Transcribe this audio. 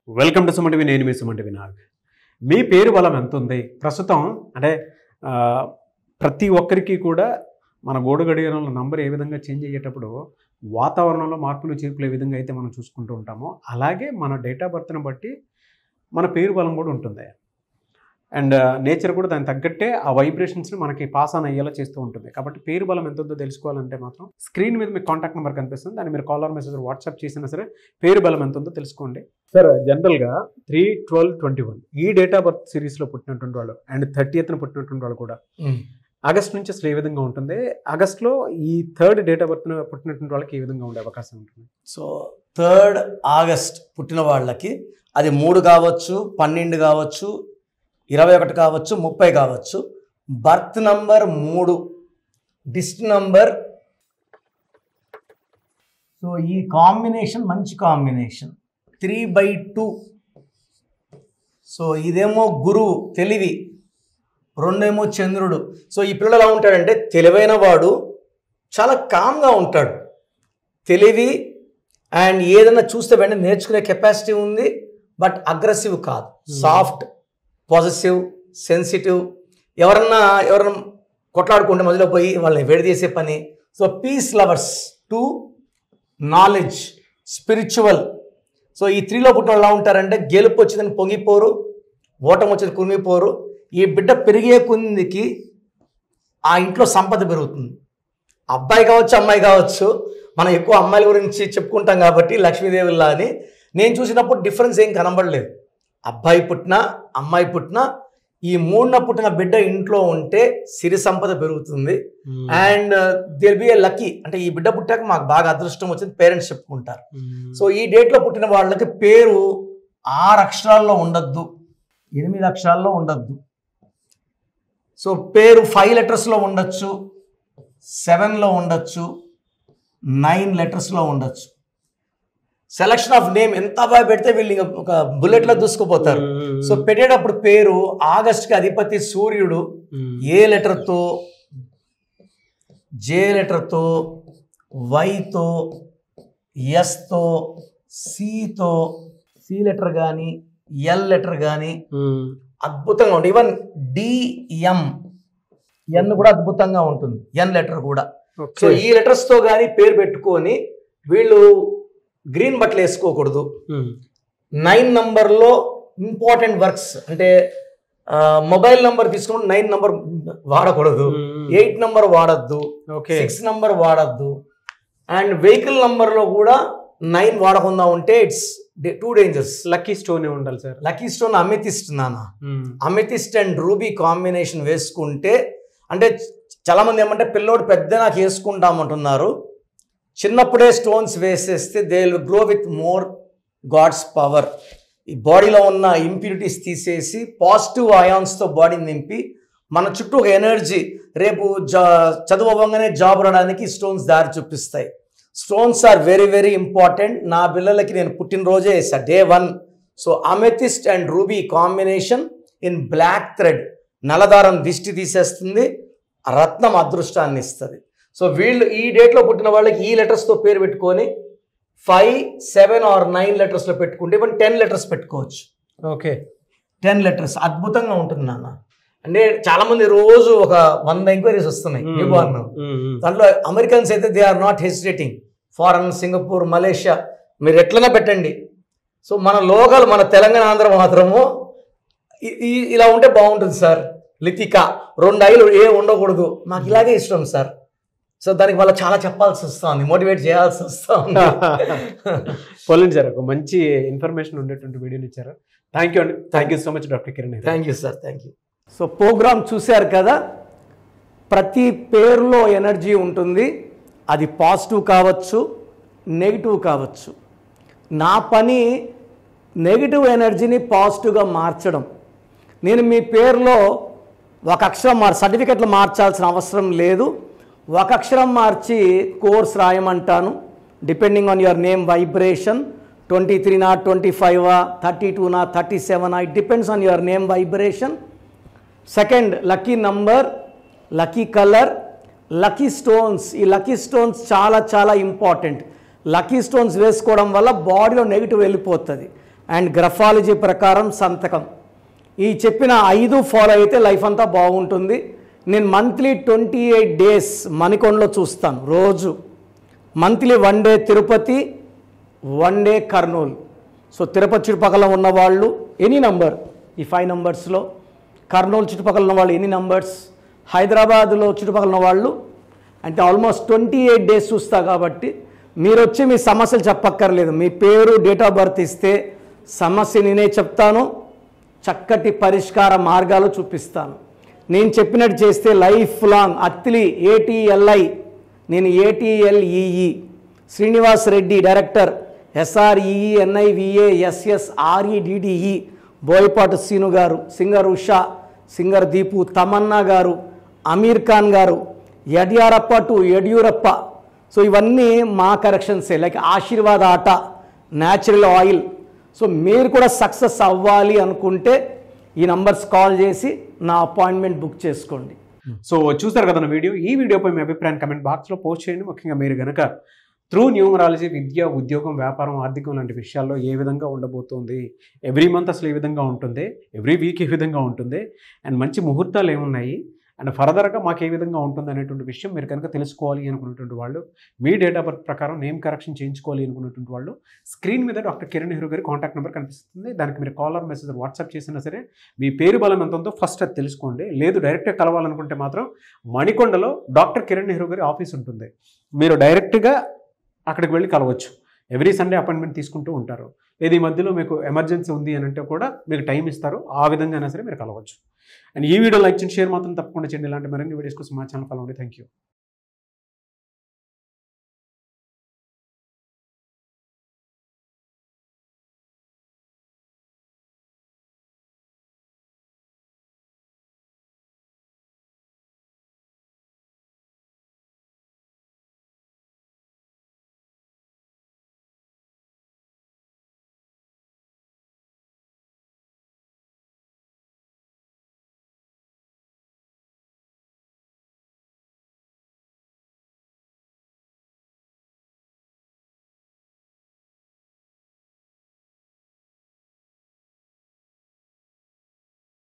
Welcome to Suman TV. నేను మీ Suman TV Nag. మీ పేరు బలం ఎంత ఉంది ప్రస్తుతం అంటే ప్రతి ఒక్కరికి కూడా మన గోడు గడియారంలో నంబర్ ఏ విధంగా చేంజ్ అయ్యేటప్పుడు వాతావరణంలో మార్పులు చేర్పులు ఏ విధంగా అయితే మనం చూసుకుంటూ ఉంటామో అలాగే మన డేట్ ఆఫ్ బర్త్ని బట్టి మన పేరు బలం కూడా ఉంటుంది. అండ్ నేచర్ కూడా దానికి తగ్గట్టే ఆ వైబ్రేషన్స్ని మనకి పాస్ ఆన్ అయ్యేలా చేస్తూ ఉంటుంది. కాబట్టి పేరు బలం ఎంత ఉందో తెలుసుకోవాలంటే మాత్రం స్క్రీన్ మీద మీకు కాంటాక్ట్ నెంబర్ కనిపిస్తుంది, దాన్ని మీరు కాల్ ఆర్ మెసేజ్ వాట్సాప్ చేసినా సరే పేరు బలం ఎంత ఉందో తెలుసుకోండి. సార్ జనరల్గా 3-12-21 ఈ డేట్ ఆఫ్ బర్త్ సిరీస్లో పుట్టినటువంటి వాళ్ళు అండ్ 30th పుట్టినటువంటి వాళ్ళు కూడా ఆగస్ట్ నుంచి అసలు ఏ విధంగా ఉంటుంది, ఆగస్ట్లో ఈ 3rd డేట్ ఆఫ్ బర్త్ పుట్టినటువంటి వాళ్ళకి ఏ విధంగా ఉండే అవకాశం ఉంటుంది? సో 3rd ఆగస్ట్ పుట్టిన వాళ్ళకి అది 3 కావచ్చు, 12 కావచ్చు, 21 కావచ్చు, 30 కావచ్చు. బర్త్ నంబర్ 3, డిస్ట్ నంబర్. సో ఈ కాంబినేషన్ మంచి కాంబినేషన్ 3/2. సో ఇదేమో గురువు తెలివి, రెండేమో చంద్రుడు. సో ఈ పిల్లలు ఎలా ఉంటాడంటే తెలివైన వాడు, చాలా కామ్గా ఉంటాడు, తెలివి అండ్ ఏదైనా చూస్తే వెంటనే నేర్చుకునే కెపాసిటీ ఉంది. బట్ అగ్రెసివ్ కాదు, సాఫ్ట్, పాజిటివ్, సెన్సిటివ్. ఎవరన్నా కొట్లాడుకుంటే మధ్యలో పోయి వాళ్ళని విడదీసే పని. So peace lovers, 2 knowledge, spiritual. So ఈ 3లో పుట్టిన వాళ్ళు ఎలా ఉంటారంటే గెలుపు వచ్చిందని పొంగిపోరు, ఓటం వచ్చింది కుమిపోరు. ఈ బిడ్డ పెరిగే కొద్దికి ఆ ఇంట్లో సంపద పెరుగుతుంది. అబ్బాయి కావచ్చు, అమ్మాయి కావచ్చు. మనం ఎక్కువ అమ్మాయిల గురించి చెప్పుకుంటాం కాబట్టి లక్ష్మీదేవిలా అని. నేను చూసినప్పుడు డిఫరెన్స్ ఏం కనబడలేదు. అబ్బాయి పుట్టినా అమ్మాయి పుట్టినా ఈ 3న పుట్టిన బిడ్డ ఇంట్లో ఉంటే సిరి సంపద పెరుగుతుంది. And they'll be a lucky. అంటే ఈ బిడ్డ పుట్టాక మాకు బాగా అదృష్టం వచ్చింది పేరెంట్స్ చెప్పుకుంటారు. సో ఈ డేట్లో పుట్టిన వాళ్ళకి పేరు 6 అక్షరాల్లో ఉండద్దు, 8 అక్షరాల్లో ఉండద్దు. సో పేరు 5 లెటర్స్లో ఉండొచ్చు, 7లో ఉండొచ్చు, 9 లెటర్స్లో ఉండొచ్చు. సెలక్షన్ ఆఫ్ నేమ్ ఎంత బాగా పెడితే వీళ్ళు ఒక బుల్లెట్లో దూసుకుపోతారు. సో పెట్టేటప్పుడు పేరు ఆగస్ట్కి అధిపతి సూర్యుడు. ఏ లెటర్తో, జే లెటర్తో, వైతో, ఎస్తో, సితో, సి లెటర్ కానీ ఎల్ లెటర్ కానీ అద్భుతంగా ఉంటుంది. ఈవెన్ డిఎం, ఎన్ కూడా అద్భుతంగా ఉంటుంది, ఎన్ లెటర్ కూడా. సో ఈ లెటర్స్తో కానీ పేరు పెట్టుకొని వీళ్ళు గ్రీన్ బట్టలు వేసుకోకూడదు. 9 నంబర్లో ఇంపార్టెంట్ వర్క్స్ అంటే మొబైల్ నంబర్ తీసుకుని 9 నంబర్ వాడకూడదు, 8 నంబర్ వాడద్దు, 6 నంబర్ వాడద్దు. అండ్ వెహికల్ నంబర్లో కూడా 9 వాడకుండా ఉంటే ఇట్స్ 2 డేంజర్స్. లక్కీ స్టోన్ ఉండాలి సార్. లక్కీ స్టోన్ అమెథిస్ట్ నాన్న. అమెథిస్ట్ అండ్ రూబీ కాంబినేషన్ వేసుకుంటే, అంటే చాలా మంది ఏమంటే పిల్లోడు పెద్ద నాకు వేసుకుంటామంటున్నారు. చిన్నప్పుడే స్టోన్స్ వేసేస్తే they will grow with more God's power. ఈ బాడీలో ఉన్న ఇంప్యూరిటీస్ తీసేసి పాజిటివ్ అయాన్స్తో బాడీని నింపి మన చుట్టూ ఒక ఎనర్జీ, రేపు చదువు అవ్వగానే జాబ్ రావడానికి స్టోన్స్ దారి చూపిస్తాయి. Stones are very very important. నా పిల్లలకి నేను పుట్టినరోజే వేసా, Day 1. So amethyst and ruby combination in black thread, నల్లదారం దిష్టి తీసేస్తుంది, రత్నం అదృష్టాన్ని ఇస్తుంది. సో వీళ్ళు ఈ డేట్లో పుట్టిన వాళ్ళకి ఈ లెటర్స్తో పేరు పెట్టుకొని 5, 7 or 9 లెటర్స్లో పెట్టుకుంటే ఈవెన్ 10 లెటర్స్ పెట్టుకోవచ్చు. ఓకే, 10 లెటర్స్ అద్భుతంగా ఉంటుంది నాన్న. అంటే చాలా మంది రోజు ఒక 100 ఎంక్వైరీస్ వస్తున్నాయి న్యూబార్న్. దాంట్లో అమెరికన్స్ అయితే they are not hesitating. Foreign, Singapore, Malaysia మీరు ఎట్లనే పెట్టండి. సో మన లోకల్, మన తెలంగాణ, ఆంధ్ర మాత్రము ఇలా ఉంటే బాగుంటుంది సార్. లితిక 2 ఐలు ఏ ఉండకూడదు, మాకు ఇలాగే ఇష్టం సార్. సో దానికి వల్ల చాలా చెప్పాల్సి వస్తుంది, మోటివేట్ చేయాల్సి వస్తుంది. పోలండి సార్, ఒక మంచి ఇన్ఫర్మేషన్ ఉండేటువంటి వీడియోని ఇచ్చారు. థ్యాంక్ యూ అండి. Thank you so much doctor Kiran. Thank you sir, thank you. So program చూశారు కదా, ప్రతి పేరులో ఎనర్జీ ఉంటుంది. అది పాజిటివ్ కావచ్చు, నెగిటివ్ కావచ్చు. నా పని నెగిటివ్ ఎనర్జీని పాజిటివ్గా మార్చడం. నేను మీ పేరులో ఒక అక్షరం సర్టిఫికెట్లు మార్చాల్సిన అవసరం లేదు. ఒక అక్షరం మార్చి కోర్స్ రాయమంటాను. Depending on your name vibration, 23 25 32 37, it depends on your name vibration. Second, lucky number, lucky colour, lucky stones. ఈ లక్కీ స్టోన్స్ చాలా చాలా ఇంపార్టెంట్. లక్కీ స్టోన్స్ వేసుకోవడం వల్ల బాడీలో నెగిటివ్ వెళ్ళిపోతుంది. అండ్ గ్రఫాలజీ ప్రకారం సంతకం. ఈ చెప్పిన 5 ఫాలో అయితే లైఫ్ అంతా బాగుంటుంది. నేను మంత్లీ 28 డేస్ మణికొండలో చూస్తాను రోజు. Monthly 1 day Tirupati, 1 day Kurnool. So Tirupati చుట్టుపక్కల ఉన్నవాళ్ళు ఎనీ నంబర్, ఈ 5 నంబర్స్లో, కర్నూలు చుట్టుపక్కల ఉన్న వాళ్ళు ఎనీ నంబర్స్, హైదరాబాద్లో చుట్టుపక్కల ఉన్న వాళ్ళు అంటే ఆల్మోస్ట్ 28 డేస్ చూస్తా. కాబట్టి మీరు వచ్చి మీ సమస్యలు చెప్పక్కర్లేదు, మీ పేరు డేట్ ఆఫ్ బర్త్ ఇస్తే సమస్య నేనే చెప్తాను, చక్కటి పరిష్కార మార్గాలు చూపిస్తాను. నేను చెప్పినట్టు చేస్తే లైఫ్ లాంగ్. అత్తిలి ATLI, నేను ATLEE, Srinivas Reddy director, SREENIVASSREDDE, Boyapati Seenu garu, singer Usha, singer Deepu, Tamanna garu, Aamir Khan గారు, యడ్యారప్ప టు యడ్యూరప్ప. సో ఇవన్నీ మా కరెక్షన్సే. లైక్ ఆశీర్వాద ఆట, న్యాచురల్ ఆయిల్. సో మీరు కూడా సక్సెస్ అవ్వాలి అనుకుంటే ఈ నంబర్స్ కాల్ చేసి నా అపాయింట్మెంట్ బుక్ చేసుకోండి. సో చూస్తారు కదా నా వీడియో. ఈ వీడియోపై మీ అభిప్రాయం కమెంట్ బాక్స్లో పోస్ట్ చేయండి. ముఖ్యంగా మీరు కనుక త్రూ న్యూమరాలజీ విద్య, ఉద్యోగం, వ్యాపారం, ఆర్థికం లాంటి విషయాల్లో ఏ విధంగా ఉండబోతుంది, ఎవ్రీ మంత్ అసలు ఏ విధంగా ఉంటుంది, ఎవ్రీ వీక్ ఏ విధంగా ఉంటుంది, అండ్ మంచి ముహూర్తాలు ఏమున్నాయి, అండ్ ఫర్దర్గా మాకు ఏ విధంగా ఉంటుంది అనేటువంటి విషయం మీరు కనుక తెలుసుకోవాలి అనుకున్నటువంటి వాళ్ళు, మీ డేట్ ఆఫ్ బర్త్ ప్రకారం నేమ్ కరెక్షన్ చేయించుకోవాలి అనుకున్నటువంటి వాళ్ళు, స్క్రీన్ మీద డాక్టర్ కిరణ్ నెహ్రూ గారి కాంటాక్ట్ నెంబర్ కనిపిస్తుంది. దానికి మీరు కాల్ ఆర్ మెసేజ్ వాట్సాప్ చేసినా సరే మీ పేరు బలం ఎంత ఉందో ఫస్ట్ అది తెలుసుకోండి. లేదు డైరెక్ట్గా కలవాలనుకుంటే మాత్రం మణికొండలో డాక్టర్ కిరణ్ నెహ్రూ గారి ఆఫీస్ ఉంటుంది. మీరు డైరెక్ట్గా అక్కడికి వెళ్ళి కలవచ్చు. ఎవ్రీ సండే అపాయింట్మెంట్ తీసుకుంటూ ఉంటారు. లేదు ఈ మధ్యలో మీకు ఎమర్జెన్సీ ఉంది అని అంటే కూడా మీకు టైం ఇస్తారు. ఆ విధంగా అయినా సరే మీరు కలవచ్చు. అండ్ ఈ వీడియో లైక్ చేయండి, షేర్ మాత్రం తప్పకుండా చేయండి. ఇలాంటి మరిన్ని వీడియోస్ కోసం మా ఛానల్ ఫాలో అవ్వండి. Thank you.